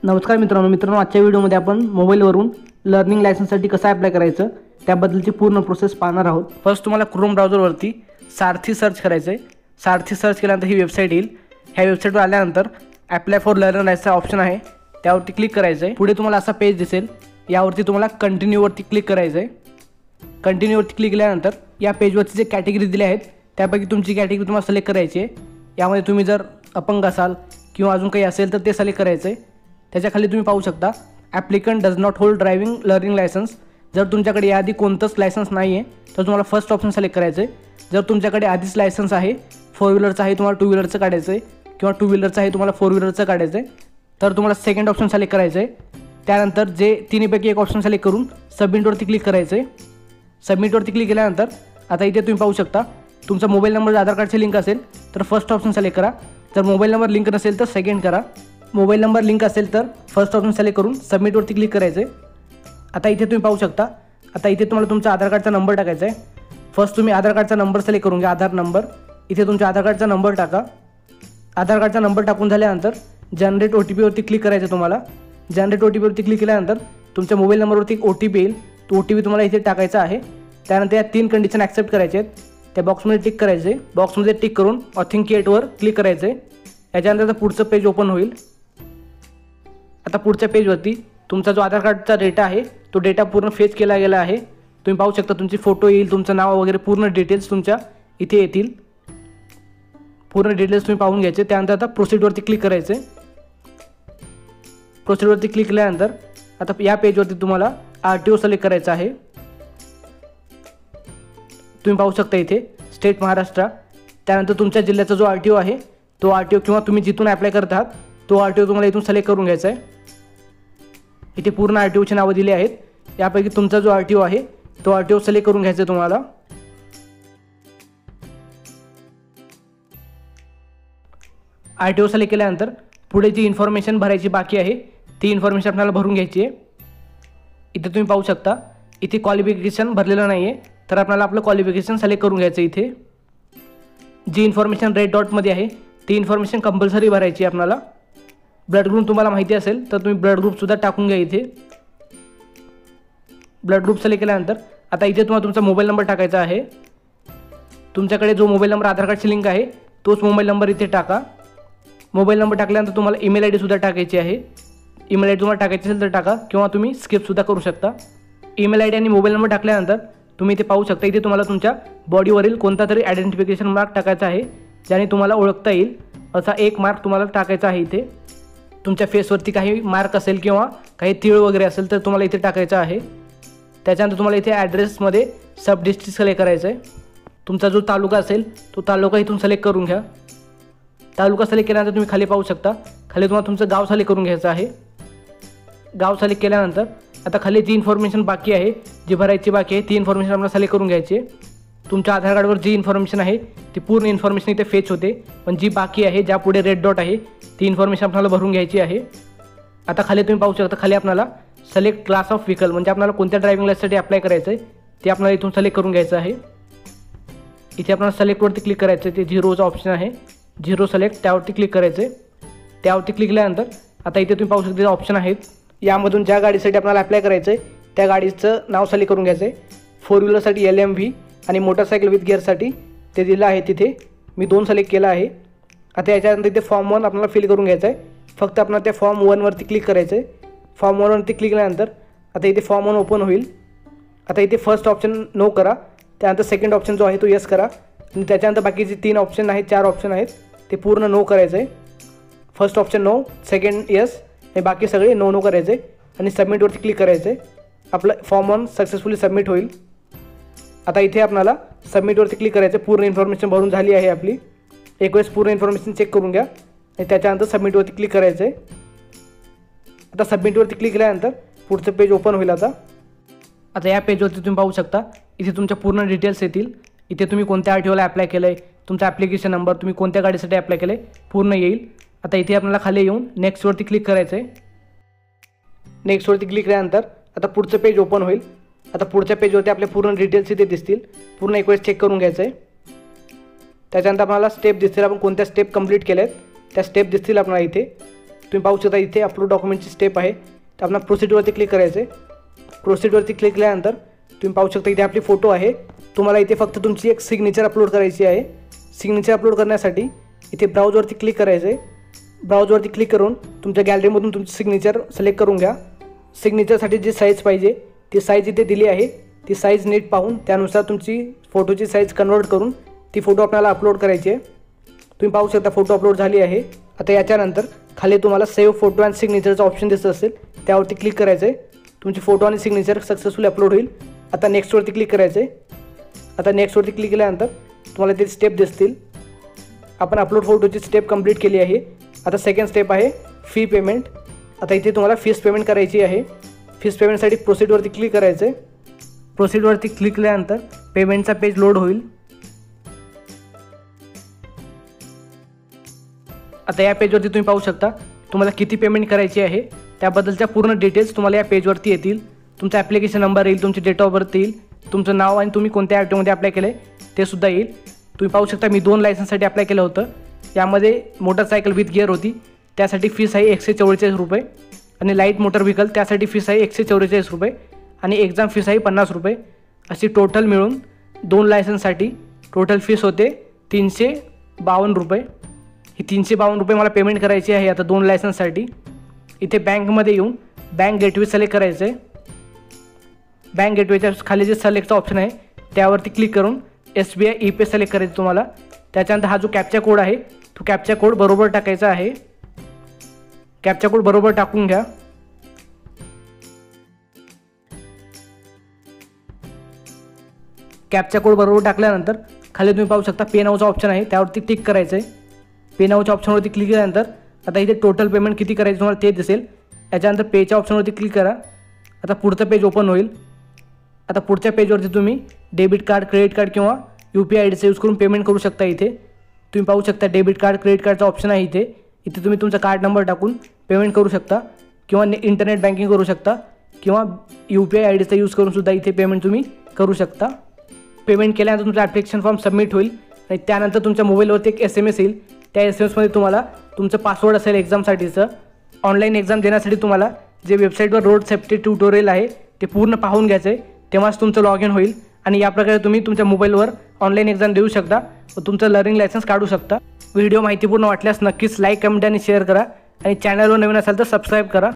नमस्कार मित्रांनो, आजच्या व्हिडिओमध्ये आपण मोबाईलवरून लर्निंग लायसन्ससाठी कसं अप्लाय करायचं त्याबद्दलची पूर्ण प्रोसेस पाहणार आहोत। फर्स्ट तुम्हाला क्रोम ब्राउझरवरती सारथी सर्च करायचं आहे। सारथी सर्च केल्यानंतर ही वेबसाईट येईल। ह्या वेबसाईटवर आल्यानंतर apply for learning licence option आहे, त्यावरती क्लिक करायचं आहे। पुढे तुम्हाला असा पेज दिसेल, यावरती तुम्हाला कंटिन्यूवरती क्लिक करायचं आहे। कंटिन्यूवरती क्लिक केल्यानंतर या पेजवरती जे कॅटेगरी दिले आहेत त्यापैकी तुमची कॅटेगरी तुम्हाला सिलेक्ट करायची आहे। यामध्ये तुम्ही जर अपंग असाल किंवा अजून काही असेल तर ते सिलेक्ट करायचं आहे। त्याच्या खाली तुम्ही पाहू शकता applicant does not hold driving learning licence. जर तुमच्याकडे याआधी कोणतंच लायसन्स नाही आहे तर तुम्हाला फर्स्ट ऑप्शन सिलेक्ट करायचं आहे। जर तुमच्याकडे आधीच लायसन्स आहे, 4 व्हीलरचं आहे, तुम्हाला 2 व्हीलरचं काढायचं आहे किंवा 2 व्हीलरचं आहे तुम्हाला 4 व्हीलरचं काढायचं आहे तर तुम्हाला सेकंड ऑप्शन सिलेक्ट करायचं आहे। त्यानंतर जे तिन्हीपैकी एक ऑप्शन सिलेक्ट करून सबमिटवरती क्लिक करायचं आहे। सबमिटवरती क्लिक केल्यानंतर आता इथे तुम्ही पाहू शकता तुमचा मोबाईल नंबर आधार कार्डची लिंक असेल तर फर्स्ट ऑप्शन सिलेक्ट करा। जर मोबाईल नंबर लिंक नसेल तर सेकंड करा। मोबाईल नंबर लिंक असेल तर फर्स्ट ऑप्शन सिलेक्ट करून सबमिटवरती क्लिक करायचं आहे। आता इथे तुम्ही पाहू शकता, आता इथे तुम्हाला तुमचा आधार कार्डचा नंबर टाकायचा आहे। फर्स्ट तुम्ही आधार कार्डचा नंबर सिलेक्ट करून घ्या, आधार नंबर। इथे तुमच्या आधार कार्डचा नंबर टाका। आधार कार्डचा नंबर टाकून झाल्यानंतर जनरेट OTP वरती क्लिक करायचं आहे तुम्हाला। जनरेट OTP वरती क्लिक केल्यानंतर तुमच्या मोबाईल नंबरवरती एक OTP येईल, तो OTP तुम्हाला इथे टाकायचा आहे। त्यानंतर या 3 कंडिशन ॲक्सेप्ट करायचे आहेत, त्या बॉक्समध्ये टिक करायचे। बॉक्समध्ये टिक करून ऑथेंटिकेटवर क्लिक करायचं आहे। याच्यानंतर पुढचं पेज ओपन होईल। आता पुढच्या पेजवरती तुमचा जो आधार कार्डचा डेटा आहे तो डेटा पूर्ण फेच केला गेला आहे। तुम्ही पाहू शकता तुमची फोटो येईल, तुमचं नाव वगैरे पूर्ण डिटेल्स तुमच्या इथे येतील। पूर्ण डिटेल्स तुम्ही पाहून घ्यायचे। त्यानंतर आता प्रोसीडवरती क्लिक करायचे। प्रोसीडवरती क्लिक केल्यानंतर आता या पेजवरती तुम्हाला RTO सिलेक्ट करायचा आहे। तुम्ही पाहू शकता इथे स्टेट महाराष्ट्र। त्यानंतर तुमच्या जिल्ह्याचा जो RTO आहे तो RTO किंवा तुम्ही जिथून अप्लाय करत आहात तो RTO तुम्हाला इथून सिलेक्ट करून घ्यायचा आहे। इथे पूर्ण RTOची नावं दिली आहेत, यापैकी तुमचा जो RTO आहे तो RTO सिलेक्ट करून घ्यायचा आहे तुम्हाला। RTO सिलेक्ट केल्यानंतर पुढे जी इन्फॉर्मेशन भरायची बाकी आहे ती इन्फॉर्मेशन आपल्याला भरून घ्यायची आहे। इथे तुम्ही पाहू शकता इथे क्वालिफिकेशन भरलेलं नाही आहे तर आपल्याला आपलं क्वालिफिकेशन सिलेक्ट करून घ्यायचं। इथे जी इन्फॉर्मेशन रेड डॉटमध्ये आहे ती इन्फॉर्मेशन कंपल्सरी भरायची आहे आपल्याला। ब्लड ग्रुप तुम्हाला माहिती असेल तर तुम्ही ब्लड ग्रुपसुद्धा टाकून घ्या। इथे ब्लड ग्रुप सिलेक्ट केल्यानंतर आता इथे तुम्हाला तुमचा मोबाईल नंबर टाकायचा आहे। तुमच्याकडे जो मोबाईल नंबर आधार कार्डची लिंक आहे तोच मोबाईल नंबर इथे टाका। मोबाईल नंबर टाकल्यानंतर तुम्हाला ईमेल ID सुद्धा टाकायची आहे। ईमेल ID तुम्हाला टाकायची असेल तर टाका किंवा तुम्ही स्किपसुद्धा करू शकता। ईमेल ID आणि मोबाईल नंबर टाकल्यानंतर तुम्ही इथे पाहू शकता इथे तुम्हाला तुमच्या बॉडीवरील कोणता तरी आयडेंटिफिकेशन मार्क टाकायचा आहे, ज्याने तुम्हाला ओळखता येईल असा एक मार्क तुम्हाला टाकायचा आहे। इथे तुमच्या फेसवरती काही मार्क असेल किंवा काही तीळ वगैरे असेल तर तुम्हाला इथे टाकायचं आहे। त्याच्यानंतर तुम्हाला इथे ॲड्रेसमध्ये सब डिस्ट्रिक्ट सिलेक्ट करायचं आहे। तुमचा जो तालुका असेल तो तालुका इथून सिलेक्ट करून घ्या। तालुका सिलेक्ट केल्यानंतर तुम्ही खाली पाहू शकता खाली तुम्हाला तुमचं गाव सिलेक्ट करून घ्यायचं आहे। गाव सिलेक्ट केल्यानंतर आता खाली जी इन्फॉर्मेशन बाकी आहे, जी भरायची बाकी आहे ती इन्फॉर्मेशन आपल्याला सिलेक्ट करून घ्यायची आहे। तुमच्या आधार कार्डवर जी इन्फॉर्मेशन आहे ती पूर्ण इन्फॉर्मेशन इथे फेच होते, पण जी बाकी आहे ज्या पुढे रेड डॉट आहे ती इन्फॉर्मेशन आपल्याला भरून घ्यायची आहे। आता खाली तुम्ही पाहू शकता खाली आपल्याला सिलेक्ट क्लास ऑफ व्हेकल म्हणजे आपल्याला कोणत्या ड्रायव्हिंग लायसन्ससाठी अप्लाय करायचं आहे ते आपल्याला इथून सिलेक्ट करून घ्यायचं आहे। इथे आपल्याला सिलेक्टवरती क्लिक करायचं आहे, ते 0चा ऑप्शन आहे 0 सिलेक्ट, त्यावरती क्लिक करायचं आहे। त्यावरती क्लिक केल्यानंतर आता इथे तुम्ही पाहू शकता ऑप्शन आहेत, यामधून ज्या गाडीसाठी आपल्याला अप्लाय करायचं आहे त्या गाडीचं नाव सिलेक्ट करून घ्यायचं आहे। 4 व्हीलरसाठी LMV आणि मोटरसायकल विथ गिअरसाठी ते दिलं आहे, तिथे मी 2 सिलेक्ट केलं आहे। आता याच्यानंतर इथे फॉर्म 1 आपल्याला फिल करून घ्यायचं आहे। फक्त आपल्याला त्या फॉर्म 1 वरती क्लिक करायचं आहे। फॉर्म 1 वरती क्लिक केल्यानंतर आता इथे फॉर्म 1 ओपन होईल। आता इथे फर्स्ट ऑप्शन नो करा, त्यानंतर सेकंड ऑप्शन जो आहे तो येस करा आणि त्याच्यानंतर बाकीचे 3 ऑप्शन आहेत 4 ऑप्शन आहेत ते पूर्ण नो करायचं आहे। First option no, second yes हे बाकी सगळे नो करायचे आणि सबमिटवरती क्लिक करायचं आहे। आपलं फॉर्म 1 सक्सेसफुली सबमिट होईल। आता इथे आपल्याला सबमिटवरती क्लिक करायचं, पूर्ण इन्फॉर्मेशन भरून झाली आहे आपली। एक वेळेस पूर्ण इन्फॉर्मेशन चेक करून घ्या आणि त्याच्यानंतर सबमिटवरती क्लिक करायचं आहे। आता सबमिटवरती क्लिक केल्यानंतर पुढचं पेज ओपन होईल। आता या पेजवरती तुम्ही पाहू शकता इथे तुमच्या पूर्ण डिटेल्स येतील। इथे तुम्ही कोणत्या RTOला अप्लाय केलं आहे, तुमचा ॲप्लिकेशन नंबर, तुम्ही कोणत्या गाडीसाठी अप्लाय केलं आहे पूर्ण येईल। आता इथे आपल्याला खाली येऊन नेक्स्टवरती क्लिक करायचं आहे। नेक्स्टवरती क्लिक केल्यानंतर आता पुढचं पेज ओपन होईल। आता पुढच्या पेजवरती आपले पूर्ण डिटेल्स इथे दिसतील, पूर्ण एक वेळेस चेक करून घ्यायचं आहे। त्याच्यानंतर आपल्याला स्टेप दिसतील, आपण कोणत्या स्टेप कंप्लीट केल्या आहेत त्या स्टेप दिसतील आपल्याला इथे। तुम्ही पाहू शकता इथे अपलोड डॉक्युमेंटची स्टेप आहे. तर आपण प्रोसीडवरती क्लिक करायचं आहे. प्रोसीडवरती क्लिक केल्यानंतर तुम्ही पाहू शकता इथे आपली फोटो आहे. तुम्हाला इथे फक्त तुमची एक सिग्नेचर अपलोड करायची आहे. सिग्नेचर अपलोड करण्यासाठी इथे ब्राउजवरती क्लिक करायचं आहे. ब्राउजवरती क्लिक करून तुमच्या गॅलरीमधून तुमची सिग्नेचर सिलेक्ट करून घ्या. सिग्नेचरसाठी जी साईज पाहिजे ती साईज इथे दिली आहे. ती साईज नीट पाहून त्यानुसार तुमची फोटोची साईज कन्वर्ट करून ती फोटो आपल्याला अपलोड करायची आहे. तुम्ही पाहू शकता फोटो अपलोड झाली आहे. आता याच्यानंतर खाली तुम्हाला सेव्ह फोटो अँड सिग्नेचरचा ऑप्शन दिसत असेल, त्यावरती क्लिक करायचं आहे. तुमची फोटो आणि सिग्नेचर सक्सेसफुली अपलोड होईल. आता नेक्स्टवरती क्लिक करायचं आहे. आता नेक्स्टवरती क्लिक केल्यानंतर तुम्हाला ते स्टेप दिसतील. आपण अपलोड फोटोची स्टेप कंप्लीट केली आहे. आता सेकंड स्टेप आहे फी पेमेंट. आता इथे तुम्हाला फीस पेमेंट करायची आहे. फीस पेमेंटसाठी प्रोसीडवरती क्लिक करायचं आहे. प्रोसीडवरती क्लिक केल्यानंतर पेमेंटचा पेज लोड होईल. आता या पेजवरती तुम्ही पाहू शकता तुम्हाला किती पेमेंट करायची आहे त्याबद्दलच्या पूर्ण डिटेल्स तुम्हाला या पेजवरती येतील. तुमचा ॲप्लिकेशन नंबर येईल, तुमची डेट ऑफ बर्थ येईल, तुमचं नाव आणि तुम्ही कोणत्या ॲक्टिव्हमध्ये अप्लाय केलं आहे ते सुद्धा येईल. तुम्ही पाहू शकता मी 2 लायसन्ससाठी अप्लाय केलं होतं. यामध्ये मोटरसायकल विथ गिअर होती, त्यासाठी फीस आहे 144 रुपये. आणि लाईट मोटर व्हेकल त्यासाठी फीस आहे 144 रुपये. आणि एक्झाम फीस आहे 50 रुपये. अशी टोटल मिळून 2 लायसन्ससाठी टोटल फीस होते 352 रुपये. ही 352 रुपये मला पेमेंट करायची आहे आता 2 लायसन्ससाठी. इथे बँकमध्ये येऊन बँक गेटवे सिलेक्ट करायचं आहे. बँक गेटवेच्या खाली जे सिलेक्टचा ऑप्शन आहे त्यावरती क्लिक करून SBI ई-पे सिलेक्ट करायचं तुम्हाला. त्याच्यानंतर हा जो कॅप्चा कोड आहे तो कॅप्चा कोड बरोबर टाकायचा आहे. कॅप्चा कोड बरोबर टाकून घ्या. कॅप्चा कोड बरोबर टाकल्यानंतर खाली तुम्ही पाहू शकता पे नाऊचा ऑप्शन आहे त्यावरती टिक करायचं आहे. पे नाऊच्या ऑप्शनवरती क्लिक केल्यानंतर आता इथे टोटल पेमेंट किती करायचं तुम्हाला ते दिसेल. याच्यानंतर पेच्या ऑप्शनवरती क्लिक करा. आता पुढचं पेज ओपन होईल. आता पुढच्या पेजवरती तुम्ही डेबिट कार्ड, क्रेडिट कार्ड किंवा UPI आयडीचा यूज करून पेमेंट करू शकता. इथे तुम्ही पाहू शकता डेबिट कार्ड, क्रेडिट कार्डचा ऑप्शन आहे इथे. इथे तुम्ही तुमचा कार्ड नंबर टाकून पेमेंट करू शकता किंवा इंटरनेट बँकिंग करू शकता किंवा UPI आयडीचा यूज करून सुद्धा इथे पेमेंट तुम्ही करू शकता. पेमेंट केल्यानंतर तुमचा ॲप्लिकेशन फॉर्म सबमिट होईल आणि त्यानंतर तुमच्या मोबाईलवरती एक SMS येईल. त्या SMSमध्ये तुम्हाला तुमचं पासवर्ड असेल एक्झामसाठीचं. ऑनलाईन एक्झाम देण्यासाठी तुम्हाला जे वेबसाईटवर रोड सेफ्टी ट्युटोरियल आहे ते पूर्ण पाहून घ्यायचं आहे, तेव्हाच तुमचं लॉग इन होईल. आणि या प्रकारे तुम्ही तुमच्या मोबाईलवर ऑनलाईन एक्झाम देऊ शकता व तुमचं लर्निंग लायसन्स काढू शकता. व्हिडिओ माहितीपूर्ण वाटल्यास नक्कीच लाईक, कमेंट आणि शेअर करा. आणि चॅनलवर नवीन असाल तर सबस्क्राईब करा.